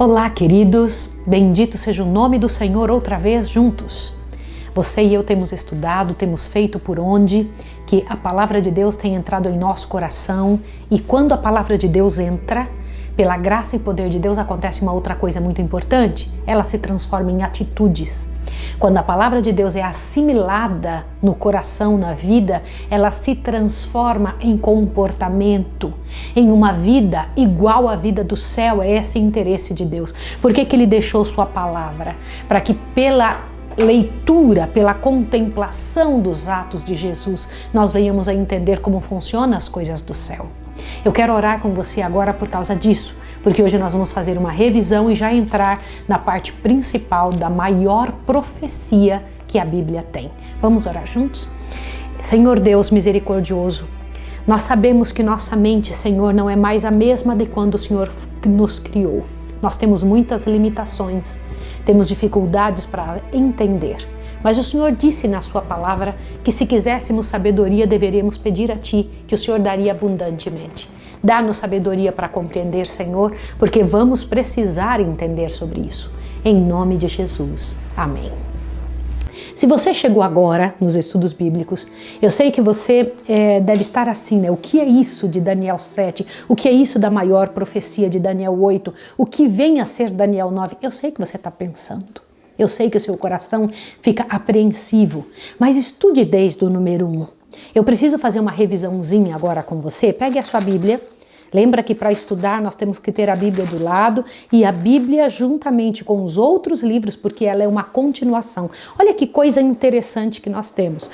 Olá, queridos, bendito seja o nome do Senhor outra vez juntos. Você e eu temos estudado, temos feito por onde que a palavra de Deus tem entrado em nosso coração, e quando a palavra de Deus entra, pela graça e poder de Deus, acontece uma outra coisa muito importante: ela se transforma em atitudes. Quando a palavra de Deus é assimilada no coração, na vida, ela se transforma em comportamento, em uma vida igual à vida do céu. É esse o interesse de Deus. Por que Ele deixou sua palavra? Para que pela leitura, pela contemplação dos atos de Jesus, nós venhamos a entender como funcionam as coisas do céu. Eu quero orar com você agora por causa disso, porque hoje nós vamos fazer uma revisão e já entrar na parte principal da maior profecia que a Bíblia tem. Vamos orar juntos? Senhor Deus misericordioso, nós sabemos que nossa mente, Senhor, não é mais a mesma de quando o Senhor nos criou. Nós temos muitas limitações, temos dificuldades para entender. Mas o Senhor disse na sua palavra que se quiséssemos sabedoria, deveríamos pedir a Ti, que o Senhor daria abundantemente. Dá-nos sabedoria para compreender, Senhor, porque vamos precisar entender sobre isso. Em nome de Jesus. Amém. Se você chegou agora nos estudos bíblicos, eu sei que você deve estar assim, né? O que é isso de Daniel 7? O que é isso da maior profecia de Daniel 8? O que vem a ser Daniel 9? Eu sei que você está pensando. Eu sei que o seu coração fica apreensivo, mas estude desde o número 1. Eu preciso fazer uma revisãozinha agora com você. Pegue a sua Bíblia. Lembra que para estudar nós temos que ter a Bíblia do lado e a Bíblia juntamente com os outros livros, porque ela é uma continuação. Olha que coisa interessante que nós temos.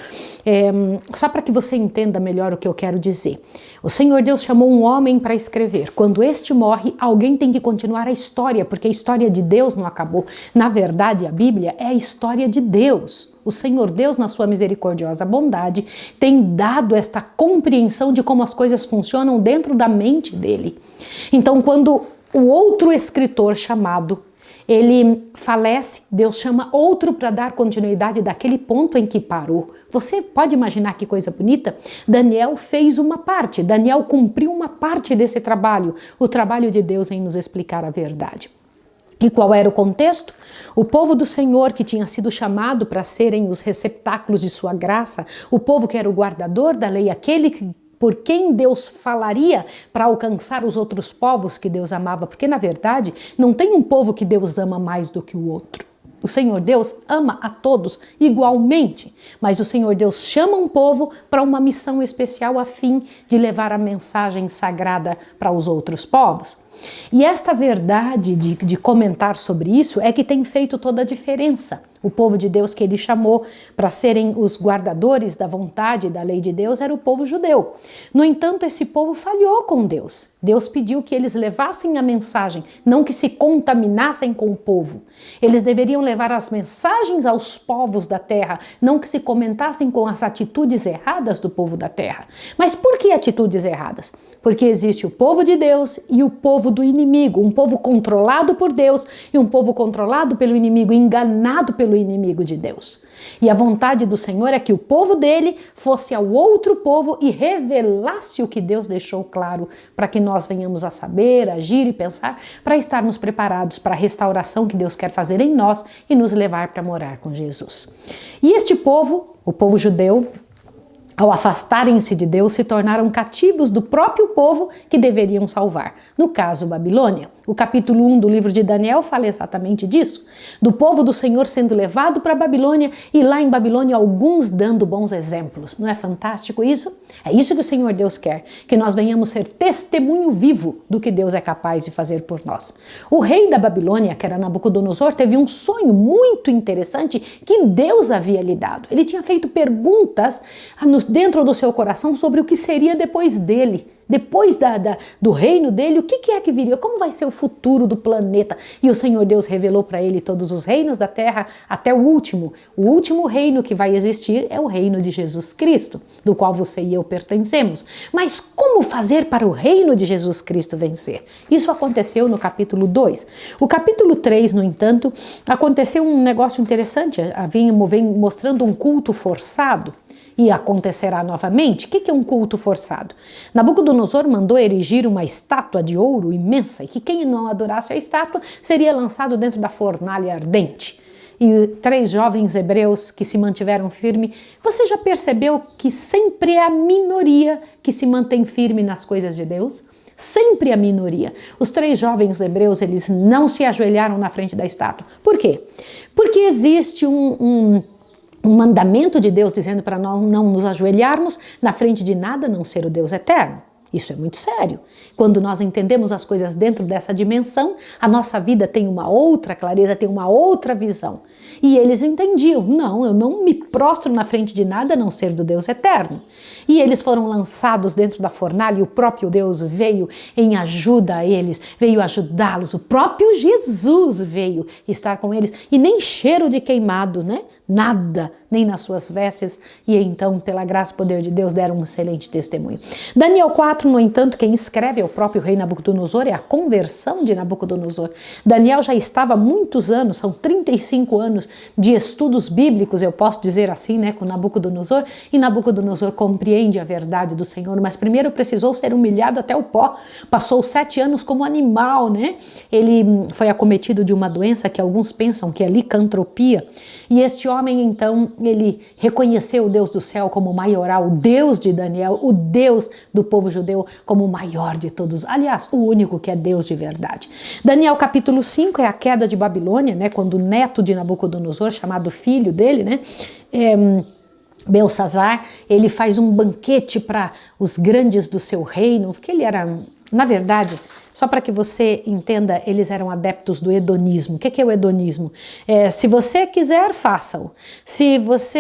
Só para que você entenda melhor o que eu quero dizer. O Senhor Deus chamou um homem para escrever. Quando este morre, alguém tem que continuar a história, porque a história de Deus não acabou. Na verdade, a Bíblia é a história de Deus. O Senhor Deus, na sua misericordiosa bondade, tem dado esta compreensão de como as coisas funcionam dentro da mente dele. Então, quando o outro escritor chamado, ele falece, Deus chama outro para dar continuidade daquele ponto em que parou. Você pode imaginar que coisa bonita? Daniel fez uma parte, Daniel cumpriu uma parte desse trabalho, o trabalho de Deus em nos explicar a verdade. E qual era o contexto? O povo do Senhor, que tinha sido chamado para serem os receptáculos de sua graça, o povo que era o guardador da lei, aquele por quem Deus falaria para alcançar os outros povos que Deus amava, porque na verdade não tem um povo que Deus ama mais do que o outro. O Senhor Deus ama a todos igualmente, mas o Senhor Deus chama um povo para uma missão especial a fim de levar a mensagem sagrada para os outros povos. E esta verdade de comentar sobre isso é que tem feito toda a diferença. O povo de Deus que ele chamou para serem os guardadores da vontade e da lei de Deus era o povo judeu. No entanto, esse povo falhou com Deus. Deus pediu que eles levassem a mensagem, não que se contaminassem com o povo. Eles deveriam levar as mensagens aos povos da terra, não que se comentassem com as atitudes erradas do povo da terra. Mas por que atitudes erradas? Porque existe o povo de Deus e o povo do inimigo, um povo controlado por Deus e um povo controlado pelo inimigo, enganado pelo inimigo de Deus. E a vontade do Senhor é que o povo dele fosse ao outro povo e revelasse o que Deus deixou claro, para que nós venhamos a saber, agir e pensar, para estarmos preparados para a restauração que Deus quer fazer em nós e nos levar para morar com Jesus. E este povo, o povo judeu, ao afastarem-se de Deus, se tornaram cativos do próprio povo que deveriam salvar. No caso, Babilônia. O capítulo 1 do livro de Daniel fala exatamente disso. Do povo do Senhor sendo levado para a Babilônia e lá em Babilônia alguns dando bons exemplos. Não é fantástico isso? É isso que o Senhor Deus quer, que nós venhamos ser testemunho vivo do que Deus é capaz de fazer por nós. O rei da Babilônia, que era Nabucodonosor, teve um sonho muito interessante que Deus havia lhe dado. Ele tinha feito perguntas dentro do seu coração sobre o que seria depois dele. Depois do reino dele, o que é que viria? Como vai ser o futuro do planeta? E o Senhor Deus revelou para ele todos os reinos da terra até o último. O último reino que vai existir é o reino de Jesus Cristo, do qual você e eu pertencemos. Mas como fazer para o reino de Jesus Cristo vencer? Isso aconteceu no capítulo 2. O capítulo 3, no entanto, aconteceu um negócio interessante. Vem mostrando um culto forçado. e acontecerá novamente. O que é um culto forçado? Nabucodonosor mandou erigir uma estátua de ouro imensa e que quem não adorasse a estátua seria lançado dentro da fornalha ardente. E 3 jovens hebreus que se mantiveram firmes. Você já percebeu que sempre é a minoria que se mantém firme nas coisas de Deus? Sempre a minoria. Os 3 jovens hebreus, eles não se ajoelharam na frente da estátua. Por quê? Porque existe um mandamento de Deus dizendo para nós não nos ajoelharmos na frente de nada a não ser o Deus eterno. Isso é muito sério. Quando nós entendemos as coisas dentro dessa dimensão, a nossa vida tem uma outra clareza, tem uma outra visão. E eles entendiam, não, eu não me prostro na frente de nada a não ser do Deus eterno. E eles foram lançados dentro da fornalha e o próprio Deus veio em ajuda a eles, veio ajudá-los. O próprio Jesus veio estar com eles e nem cheiro de queimado, né? Nada, nem nas suas vestes, e então, pela graça e poder de Deus, deram um excelente testemunho. Daniel 4, no entanto, quem escreve é o próprio rei Nabucodonosor, é a conversão de Nabucodonosor. Daniel já estava há muitos anos, são 35 anos de estudos bíblicos, eu posso dizer assim, né, com Nabucodonosor, e Nabucodonosor compreende a verdade do Senhor, mas primeiro precisou ser humilhado até o pó, passou 7 anos como animal, né? Ele foi acometido de uma doença que alguns pensam que é licantropia, e este homem, então, ele reconheceu o Deus do céu como o maioral, o Deus de Daniel, o Deus do povo judeu como o maior de todos. Aliás, o único que é Deus de verdade. Daniel capítulo 5 é a queda de Babilônia, né? Quando o neto de Nabucodonosor, chamado filho dele, né? Belsazar, ele faz um banquete para os grandes do seu reino, porque ele era, na verdade, só para que você entenda, eles eram adeptos do hedonismo. O que é o hedonismo? Se você quiser, faça-o. Se você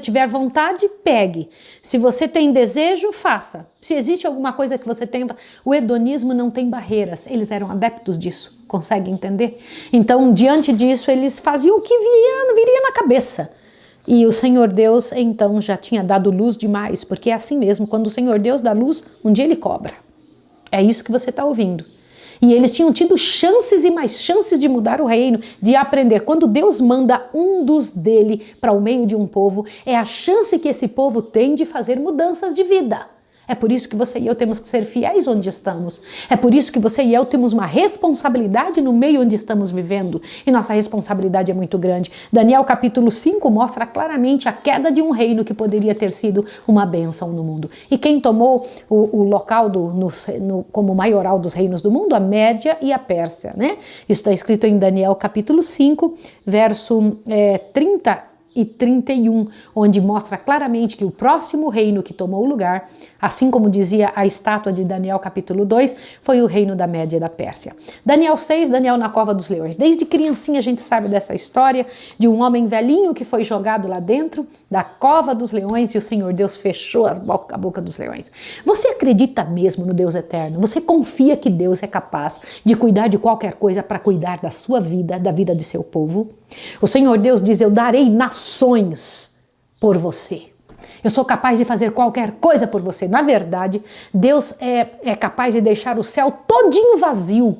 tiver vontade, pegue. Se você tem desejo, faça. Se existe alguma coisa que você tenha... O hedonismo não tem barreiras. Eles eram adeptos disso. Consegue entender? Então, diante disso, eles faziam o que viria na cabeça. E o Senhor Deus, então, já tinha dado luz demais, porque é assim mesmo, quando o Senhor Deus dá luz, um dia ele cobra. É isso que você está ouvindo. E eles tinham tido chances e mais chances de mudar o reino, de aprender. Quando Deus manda um dos dele para o meio de um povo, é a chance que esse povo tem de fazer mudanças de vida. É por isso que você e eu temos que ser fiéis onde estamos. É por isso que você e eu temos uma responsabilidade no meio onde estamos vivendo. E nossa responsabilidade é muito grande. Daniel capítulo 5 mostra claramente a queda de um reino que poderia ter sido uma bênção no mundo. E quem tomou o local como maioral dos reinos do mundo? A Média e a Pérsia, né? Isso está escrito em Daniel capítulo 5, verso 30 e 31, onde mostra claramente que o próximo reino que tomou o lugar, assim como dizia a estátua de Daniel capítulo 2, foi o reino da Média e da Pérsia. Daniel 6, Daniel na cova dos leões. Desde criancinha a gente sabe dessa história de um homem velhinho que foi jogado lá dentro da cova dos leões e o Senhor Deus fechou a boca dos leões. Você acredita mesmo no Deus eterno? Você confia que Deus é capaz de cuidar de qualquer coisa para cuidar da sua vida, da vida de seu povo? O Senhor Deus diz, eu darei nações por você. Eu sou capaz de fazer qualquer coisa por você. Na verdade, Deus é capaz de deixar o céu todinho vazio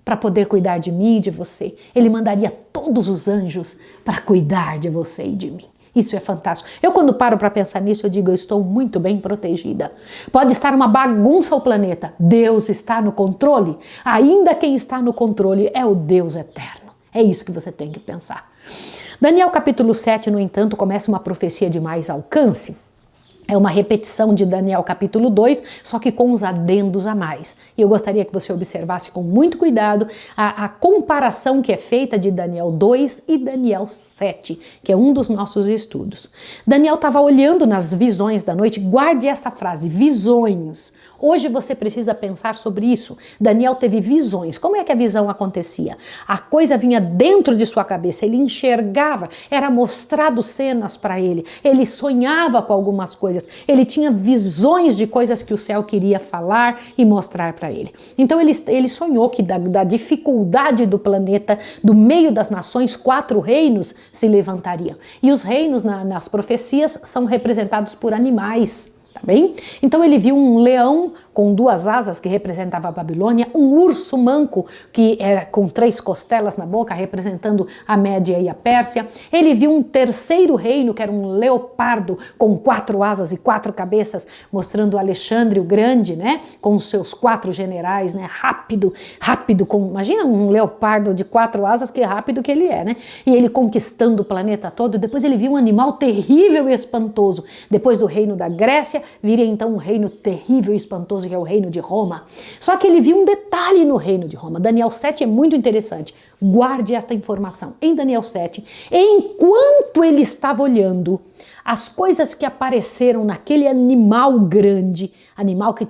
para poder cuidar de mim e de você. Ele mandaria todos os anjos para cuidar de você e de mim. Isso é fantástico. Eu quando paro para pensar nisso, eu digo, eu estou muito bem protegida. Pode estar uma bagunça o planeta. Deus está no controle. Ainda quem está no controle é o Deus eterno. É isso que você tem que pensar. Daniel capítulo 7, no entanto, começa uma profecia de mais alcance. É uma repetição de Daniel capítulo 2, só que com uns adendos a mais. E eu gostaria que você observasse com muito cuidado a comparação que é feita de Daniel 2 e Daniel 7, que é um dos nossos estudos. Daniel estava olhando nas visões da noite, guarde essa frase, visões. Hoje você precisa pensar sobre isso. Daniel teve visões. Como é que a visão acontecia? A coisa vinha dentro de sua cabeça, ele enxergava, era mostrado cenas para ele, ele sonhava com algumas coisas, ele tinha visões de coisas que o céu queria falar e mostrar para ele. Então ele sonhou que da dificuldade do planeta, do meio das nações, 4 reinos se levantariam. E os reinos nas profecias são representados por animais. Tá bem? Então ele viu um leão, com 2 asas, que representava a Babilônia, um urso manco, que era com 3 costelas na boca, representando a Média e a Pérsia. Ele viu um terceiro reino, que era um leopardo com 4 asas e 4 cabeças, mostrando Alexandre o Grande, né, com os seus 4 generais, né, rápido, imagina um leopardo de 4 asas, que rápido que ele é, né, e ele conquistando o planeta todo. Depois ele viu um animal terrível e espantoso. Depois do reino da Grécia, viria então um reino terrível e espantoso, que é o reino de Roma. Só que ele viu um detalhe no reino de Roma. Daniel 7 é muito interessante. Guarde esta informação. Em Daniel 7, enquanto ele estava olhando as coisas que apareceram naquele animal grande, animal que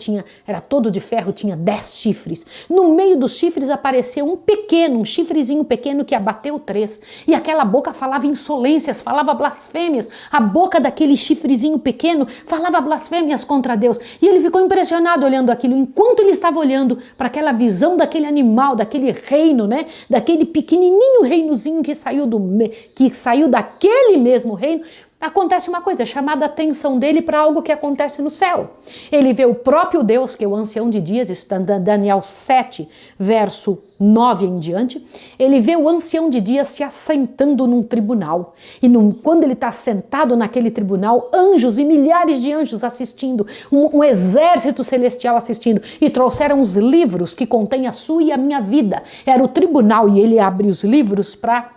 era todo de ferro, tinha 10 chifres. No meio dos chifres apareceu um chifrezinho pequeno que abateu 3. E aquela boca falava insolências, falava blasfêmias. A boca daquele chifrezinho pequeno falava blasfêmias contra Deus. E ele ficou impressionado olhando aquilo. Enquanto ele estava olhando para aquela visão daquele animal, daquele reino, né? Daquele pequenininho reinozinho que saiu daquele mesmo reino, acontece uma coisa, chamada a atenção dele para algo que acontece no céu. Ele vê o próprio Deus, que é o ancião de dias, isso está em Daniel 7, verso 9 em diante. Ele vê o ancião de dias se assentando num tribunal. E quando ele está sentado naquele tribunal, anjos e milhares de anjos assistindo, um exército celestial assistindo, e trouxeram os livros que contêm a sua e a minha vida. Era o tribunal, e ele abre os livros para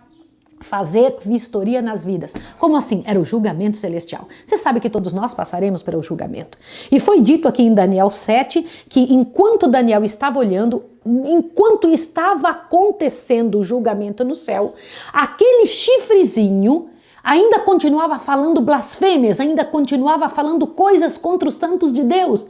fazer vistoria nas vidas. Como assim? Era o julgamento celestial. Você sabe que todos nós passaremos pelo julgamento. E foi dito aqui em Daniel 7 que enquanto Daniel estava olhando, enquanto estava acontecendo o julgamento no céu, aquele chifrezinho ainda continuava falando blasfêmias, ainda continuava falando coisas contra os santos de Deus.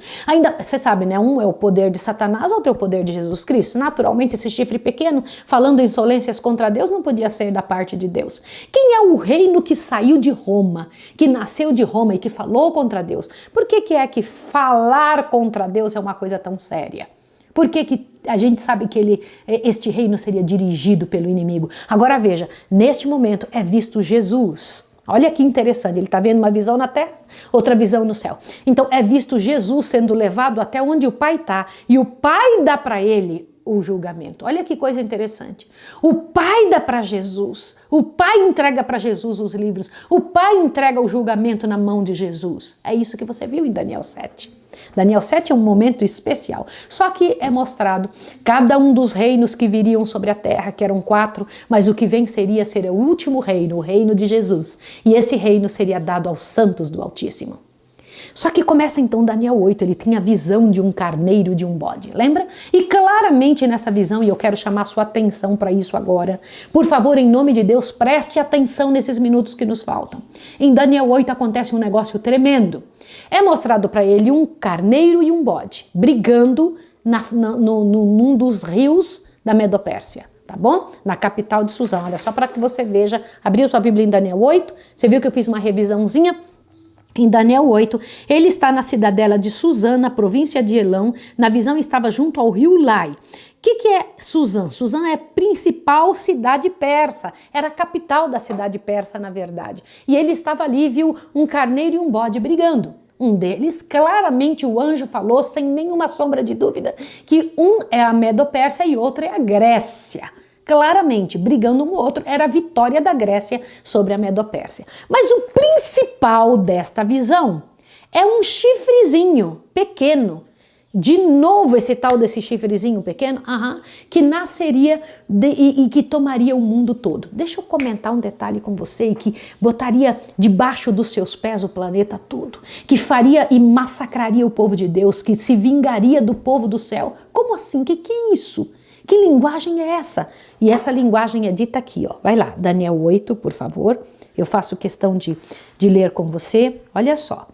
Você sabe, né? Um é o poder de Satanás, outro é o poder de Jesus Cristo. Naturalmente, esse chifre pequeno, falando insolências contra Deus, não podia ser da parte de Deus. Quem é o reino que saiu de Roma, que nasceu de Roma e que falou contra Deus? Por que é que falar contra Deus é uma coisa tão séria? Por que a gente sabe que este reino seria dirigido pelo inimigo? Agora veja, neste momento é visto Jesus. Olha que interessante, ele está vendo uma visão na terra, outra visão no céu. Então é visto Jesus sendo levado até onde o Pai está, e o Pai dá para ele o julgamento. Olha que coisa interessante. O Pai dá para Jesus, o Pai entrega para Jesus os livros, o Pai entrega o julgamento na mão de Jesus. É isso que você viu em Daniel 7. Daniel 7 é um momento especial, só que é mostrado cada um dos reinos que viriam sobre a terra, que eram 4, mas o que venceria seria o último reino, o reino de Jesus, e esse reino seria dado aos santos do Altíssimo. Só que começa então Daniel 8, ele tem a visão de um carneiro e de um bode, lembra? E claramente nessa visão, e eu quero chamar sua atenção para isso agora, por favor, em nome de Deus, preste atenção nesses minutos que nos faltam. Em Daniel 8 acontece um negócio tremendo. É mostrado para ele um carneiro e um bode, brigando num dos rios da Medopérsia. Tá bom? Na capital de Suzã. Olha só para que você veja. Abriu sua Bíblia em Daniel 8, você viu que eu fiz uma revisãozinha? Em Daniel 8, ele está na cidadela de Suzã, na província de Elão. Na visão estava junto ao rio Lai. O que é Suzã? Suzã é a principal cidade persa. Era a capital da cidade persa, na verdade. E ele estava ali e viu um carneiro e um bode brigando. Um deles, claramente o anjo falou, sem nenhuma sombra de dúvida, que um é a Medo-Pérsia e outro é a Grécia. Claramente, brigando um outro, era a vitória da Grécia sobre a Medo-Pérsia. Mas o principal desta visão é um chifrezinho pequeno. De novo esse tal desse chifrezinho pequeno, que nasceria e que tomaria o mundo todo. Deixa eu comentar um detalhe com você, que botaria debaixo dos seus pés o planeta todo, que faria e massacraria o povo de Deus, que se vingaria do povo do céu. Como assim? Que é isso? Que linguagem é essa? E essa linguagem é dita aqui, ó. Vai lá, Daniel 8, por favor. Eu faço questão de ler com você. Olha só.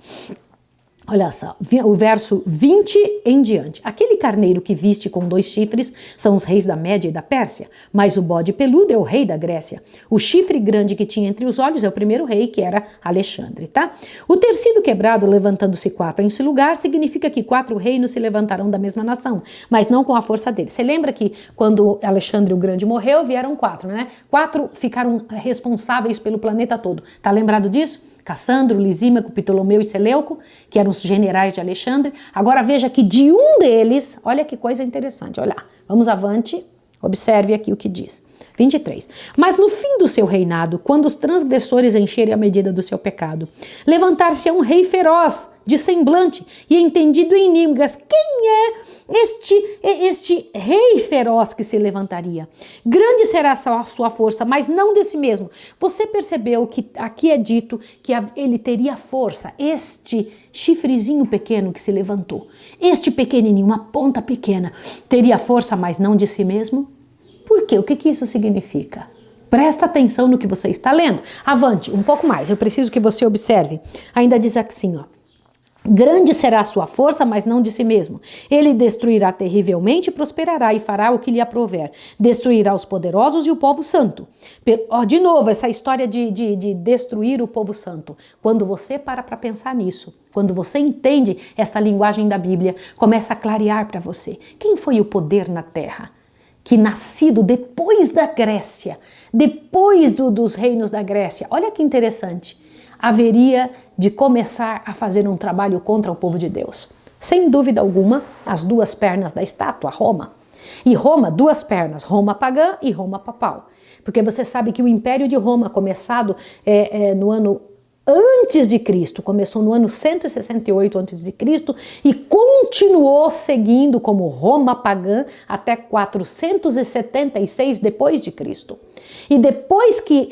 Olha só, o verso 20 em diante. Aquele carneiro que viste com 2 chifres são os reis da Média e da Pérsia, mas o bode peludo é o rei da Grécia. O chifre grande que tinha entre os olhos é o primeiro rei, que era Alexandre, tá? O tecido quebrado, levantando-se 4 em seu lugar, significa que 4 reinos se levantarão da mesma nação, mas não com a força deles. Você lembra que quando Alexandre o Grande morreu, vieram 4, né? 4 ficaram responsáveis pelo planeta todo. Tá lembrado disso? Cassandro, Lisímaco, Ptolomeu e Seleuco, que eram os generais de Alexandre. Agora veja que de um deles, olha que coisa interessante, olha, vamos avante, observe aqui o que diz. 23. Mas no fim do seu reinado, quando os transgressores encherem a medida do seu pecado, levantar-se-á um rei feroz, de semblante e entendido em inimigas. Quem é este rei feroz que se levantaria? Grande será a sua força, mas não de si mesmo. Você percebeu que aqui é dito que ele teria força, este chifrezinho pequeno que se levantou, este pequenininho, uma ponta pequena, teria força, mas não de si mesmo? Por quê? O que isso significa? Presta atenção no que você está lendo. Avante, um pouco mais, eu preciso que você observe. Ainda diz assim, ó. Grande será a sua força, mas não de si mesmo. Ele destruirá terrivelmente, prosperará e fará o que lhe aprouver. Destruirá os poderosos e o povo santo. De novo, essa história de destruir o povo santo. Quando você para pensar nisso, quando você entende essa linguagem da Bíblia, começa a clarear para você. Quem foi o poder na terra? Que nascido depois da Grécia, depois dos reinos da Grécia. Olha que interessante. Haveria de começar a fazer um trabalho contra o povo de Deus. Sem dúvida alguma, as duas pernas da estátua, Roma. E Roma, duas pernas, Roma pagã e Roma papal. Porque você sabe que o Império de Roma, começado no ano antes de Cristo, começou no ano 168 antes de Cristo e continuou seguindo como Roma pagã até 476 depois de Cristo. E depois que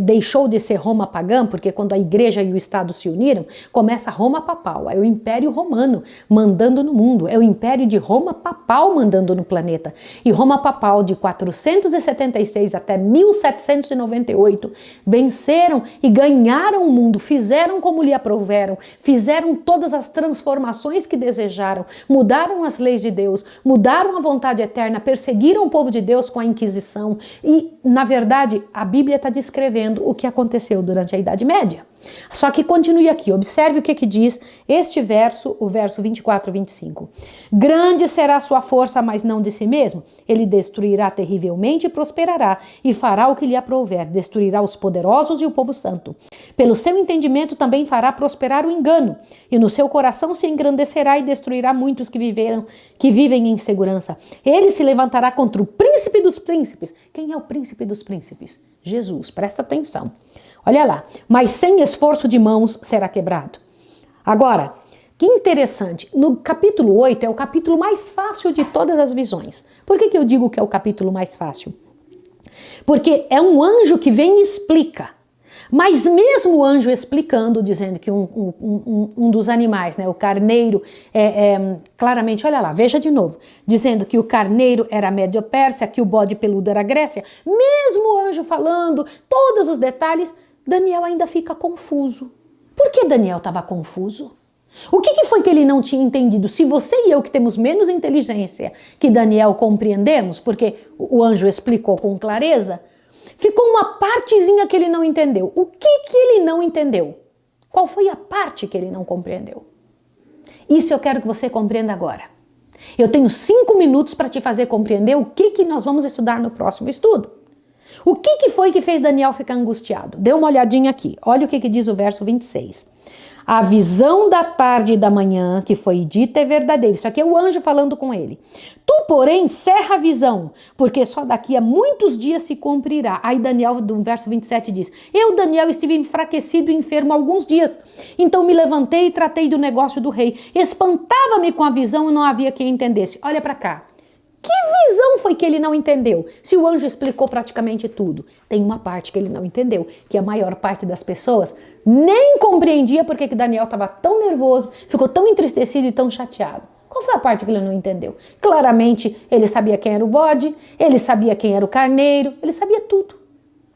deixou de ser Roma pagã, porque quando a igreja e o Estado se uniram, começa Roma papal, é o Império Romano mandando no mundo, é o Império de Roma papal mandando no planeta. E Roma papal de 476 até 1798 venceram e ganharam o mundo, fizeram como lhe aprouveram, fizeram todas as transformações que desejaram, mudaram as leis de Deus, mudaram a vontade eterna, perseguiram o povo de Deus com a Inquisição e, na verdade, a Bíblia está descrevendo o que aconteceu durante a Idade Média. Só que continue aqui, observe o que diz este verso, o verso 24 e 25. Grande será a sua força, mas não de si mesmo. Ele destruirá terrivelmente e prosperará, e fará o que lhe aprouver. Destruirá os poderosos e o povo santo. Pelo seu entendimento também fará prosperar o engano, e no seu coração se engrandecerá e destruirá muitos que vivem em segurança. Ele se levantará contra o príncipe dos príncipes. Quem é o príncipe dos príncipes? Jesus, presta atenção. Olha lá, mas sem esforço de mãos será quebrado. Agora, que interessante, no capítulo 8 é o capítulo mais fácil de todas as visões. Por que eu digo que é o capítulo mais fácil? Porque é um anjo que vem e explica. Mas mesmo o anjo explicando, dizendo que um dos animais, né, o carneiro, claramente, olha lá, veja de novo, dizendo que o carneiro era a Médio-Pérsia, que o bode peludo era a Grécia, mesmo o anjo falando todos os detalhes, Daniel ainda fica confuso. Por que Daniel estava confuso? O que foi que ele não tinha entendido? Se você e eu, que temos menos inteligência que Daniel, compreendemos, porque o anjo explicou com clareza, ficou uma partezinha que ele não entendeu. O que ele não entendeu? Qual foi a parte que ele não compreendeu? Isso eu quero que você compreenda agora. Eu tenho 5 minutos para te fazer compreender o que nós vamos estudar no próximo estudo. O que foi que fez Daniel ficar angustiado? Dê uma olhadinha aqui. Olha o que diz o verso 26. A visão da tarde e da manhã que foi dita é verdadeira. Isso aqui é o anjo falando com ele. Tu, porém, cerra a visão, porque só daqui a muitos dias se cumprirá. Aí Daniel, do verso 27, diz: Eu, Daniel, estive enfraquecido e enfermo alguns dias. Então me levantei e tratei do negócio do rei. Espantava-me com a visão e não havia quem entendesse. Olha para cá. Que visão foi que ele não entendeu? Se o anjo explicou praticamente tudo, tem uma parte que ele não entendeu, que a maior parte das pessoas nem compreendia porque que Daniel estava tão nervoso, ficou tão entristecido e tão chateado. Qual foi a parte que ele não entendeu? Claramente, ele sabia quem era o bode, ele sabia quem era o carneiro, ele sabia tudo.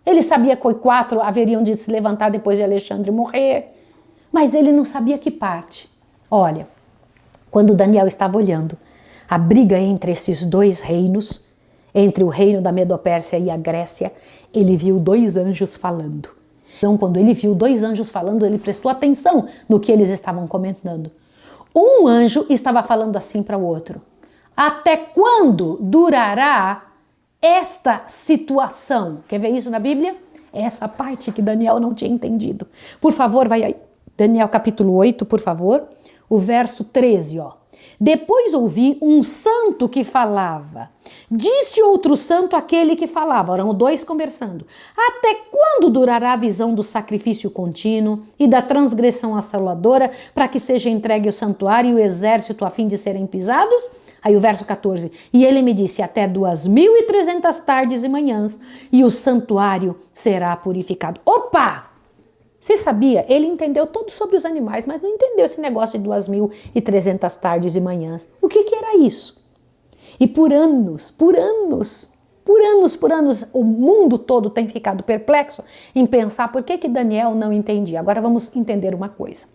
Ele sabia que 4 haveriam de se levantar depois de Alexandre morrer, mas ele não sabia que parte. Olha, quando Daniel estava olhando a briga entre esses 2 reinos, entre o reino da Medo-Pérsia e a Grécia, ele viu 2 anjos falando. Então, quando ele viu 2 anjos falando, ele prestou atenção no que eles estavam comentando. Um anjo estava falando assim para o outro: até quando durará esta situação? Quer ver isso na Bíblia? É essa parte que Daniel não tinha entendido. Por favor, vai aí. Daniel capítulo 8, por favor. O verso 13, ó. Depois ouvi um santo que falava. Disse outro santo aquele que falava. Eram dois conversando. Até quando durará a visão do sacrifício contínuo e da transgressão assoladora para que seja entregue o santuário e o exército a fim de serem pisados? Aí o verso 14. E ele me disse, até 2.300 tardes e manhãs, e o santuário será purificado. Opa! Você sabia? Ele entendeu tudo sobre os animais, mas não entendeu esse negócio de 2.300 tardes e manhãs. O que era isso? E por anos, o mundo todo tem ficado perplexo em pensar por que Daniel não entendia. Agora vamos entender uma coisa.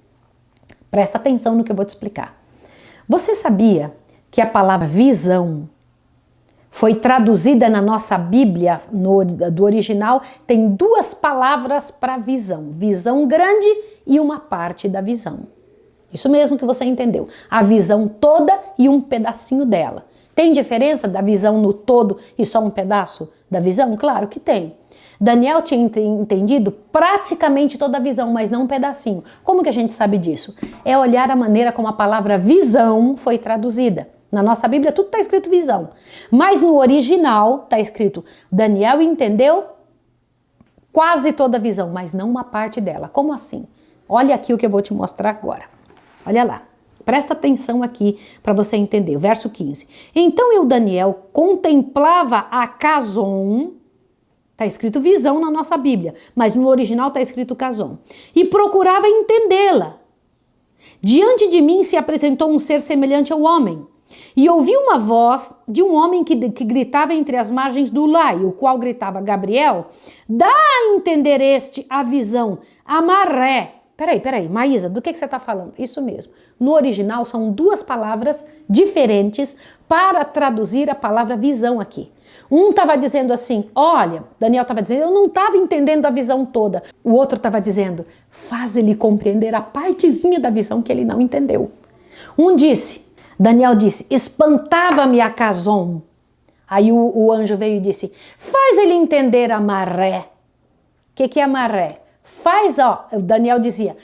Presta atenção no que eu vou te explicar. Você sabia que a palavra visão foi traduzida na nossa Bíblia, do original, tem duas palavras para visão. Visão grande e uma parte da visão. Isso mesmo que você entendeu. A visão toda e um pedacinho dela. Tem diferença da visão no todo e só um pedaço da visão? Claro que tem. Daniel tinha entendido praticamente toda a visão, mas não um pedacinho. Como que a gente sabe disso? É olhar a maneira como a palavra visão foi traduzida. Na nossa Bíblia tudo está escrito visão, mas no original está escrito Daniel entendeu quase toda a visão, mas não uma parte dela. Como assim? Olha aqui o que eu vou te mostrar agora. Olha lá, presta atenção aqui para você entender. O verso 15. Então eu, Daniel, contemplava a Casom, está escrito visão na nossa Bíblia, mas no original está escrito Casom, e procurava entendê-la. Diante de mim se apresentou um ser semelhante ao homem. E ouvi uma voz de um homem que gritava entre as margens do lago, o qual gritava, Gabriel, dá a entender a visão, amarré. Peraí, Maísa, do que você está falando? Isso mesmo. No original são duas palavras diferentes para traduzir a palavra visão aqui. Um estava dizendo assim, olha, Daniel estava dizendo, eu não estava entendendo a visão toda. O outro estava dizendo, faz ele compreender a partezinha da visão que ele não entendeu. Daniel disse, espantava-me a Casom. Aí o anjo veio e disse, faz ele entender a maré. O que é maré? O Daniel dizia,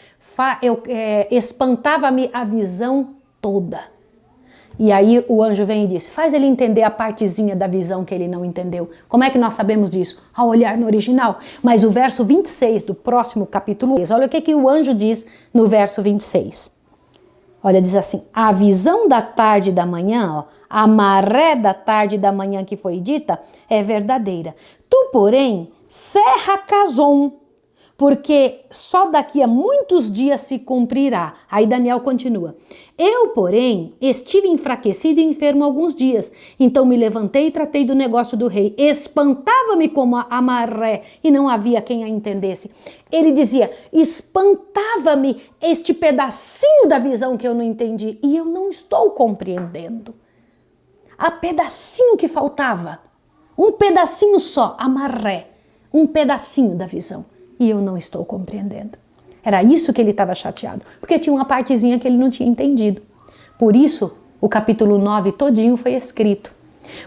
espantava-me a visão toda. E aí o anjo vem e disse, faz ele entender a partezinha da visão que ele não entendeu. Como é que nós sabemos disso? Ao olhar no original. Mas o verso 26 do próximo capítulo, olha o que o anjo diz no verso 26. Olha, diz assim, a visão da tarde e da manhã, a maré da tarde e da manhã que foi dita, é verdadeira. Tu, porém, cerra Casom, porque só daqui a muitos dias se cumprirá. Aí Daniel continua. Eu, porém, estive enfraquecido e enfermo alguns dias. Então me levantei e tratei do negócio do rei. Espantava-me como a maré e não havia quem a entendesse. Ele dizia, espantava-me este pedacinho da visão que eu não entendi e eu não estou compreendendo. A pedacinho que faltava, um pedacinho só, a maré, um pedacinho da visão. E eu não estou compreendendo. Era isso que ele estava chateado, porque tinha uma partezinha que ele não tinha entendido. Por isso, o capítulo 9 todinho foi escrito.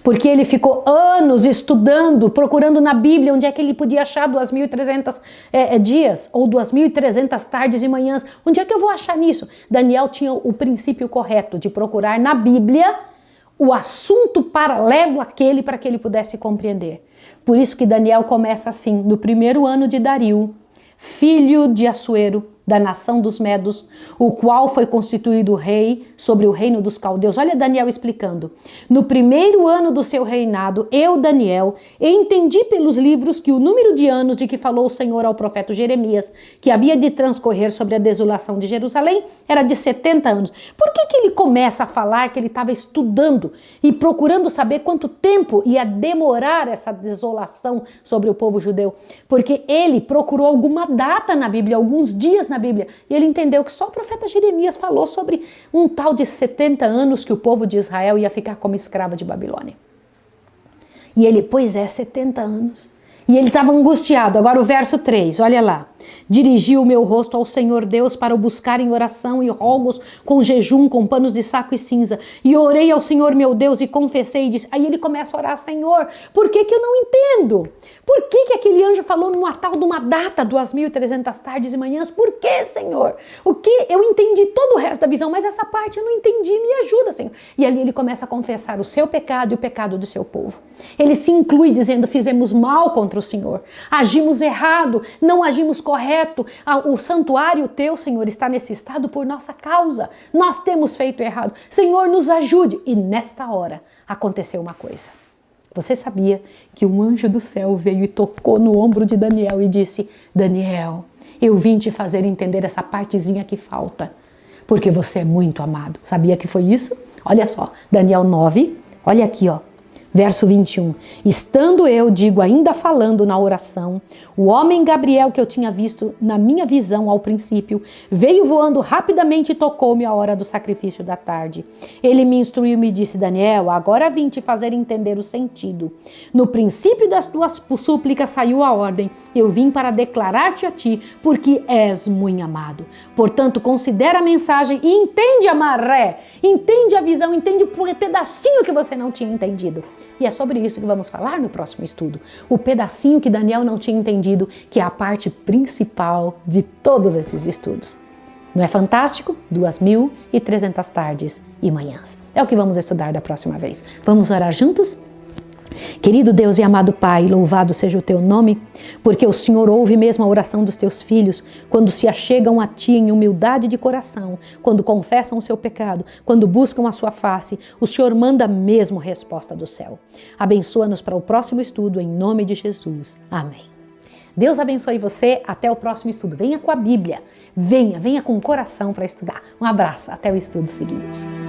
Porque ele ficou anos estudando, procurando na Bíblia onde é que ele podia achar 2.300 dias ou 2.300 tardes e manhãs. Onde é que eu vou achar nisso? Daniel tinha o princípio correto de procurar na Bíblia o assunto paralelo àquele para que ele pudesse compreender. Por isso que Daniel começa assim, no primeiro ano de Dario, filho de Assuero, da nação dos Medos, o qual foi constituído rei sobre o reino dos caldeus. Olha Daniel explicando. No primeiro ano do seu reinado, eu, Daniel, entendi pelos livros que o número de anos de que falou o Senhor ao profeta Jeremias, que havia de transcorrer sobre a desolação de Jerusalém, era de 70 anos. Por que ele começa a falar que ele estava estudando e procurando saber quanto tempo ia demorar essa desolação sobre o povo judeu? Porque ele procurou alguma data na Bíblia, alguns dias na Bíblia, e ele entendeu que só o profeta Jeremias falou sobre um tal de 70 anos que o povo de Israel ia ficar como escravo de Babilônia. E ele, 70 anos. E ele estava angustiado. Agora o verso 3, olha lá. Dirigi o meu rosto ao Senhor Deus para o buscar em oração e rogos, com jejum, com panos de saco e cinza. E orei ao Senhor meu Deus e confessei e disse... Aí ele começa a orar, Senhor, por que eu não entendo? Por que aquele anjo falou numa tal de uma data, 2.300 tardes e manhãs? Por que, Senhor? O que? Eu entendi todo o resto da visão, mas essa parte eu não entendi, me ajuda, Senhor. E ali ele começa a confessar o seu pecado e o pecado do seu povo. Ele se inclui dizendo, fizemos mal contra o Senhor, agimos errado, não agimos correto, o santuário teu, Senhor, está nesse estado por nossa causa, nós temos feito errado, Senhor, nos ajude. E nesta hora aconteceu uma coisa. Você sabia que um anjo do céu veio e tocou no ombro de Daniel e disse, Daniel, eu vim te fazer entender essa partezinha que falta, porque você é muito amado. Sabia que foi isso? Olha só, Daniel 9, olha aqui, ó. Verso 21, estando eu, digo, ainda falando na oração, o homem Gabriel que eu tinha visto na minha visão ao princípio, veio voando rapidamente e tocou-me a hora do sacrifício da tarde. Ele me instruiu e me disse, Daniel, agora vim te fazer entender o sentido. No princípio das tuas súplicas saiu a ordem, eu vim para declarar-te a ti, porque és muito amado. Portanto, considera a mensagem e entende a maré, entende a visão, entende o pedacinho que você não tinha entendido. E é sobre isso que vamos falar no próximo estudo. O pedacinho que Daniel não tinha entendido, que é a parte principal de todos esses estudos. Não é fantástico? 2.300 tardes e manhãs. É o que vamos estudar da próxima vez. Vamos orar juntos? Querido Deus e amado Pai, louvado seja o teu nome, porque o Senhor ouve mesmo a oração dos teus filhos, quando se achegam a ti em humildade de coração, quando confessam o seu pecado, quando buscam a sua face, o Senhor manda mesmo resposta do céu. Abençoa-nos para o próximo estudo, em nome de Jesus. Amém. Deus abençoe você, até o próximo estudo. Venha com a Bíblia, venha com o coração para estudar. Um abraço, até o estudo seguinte.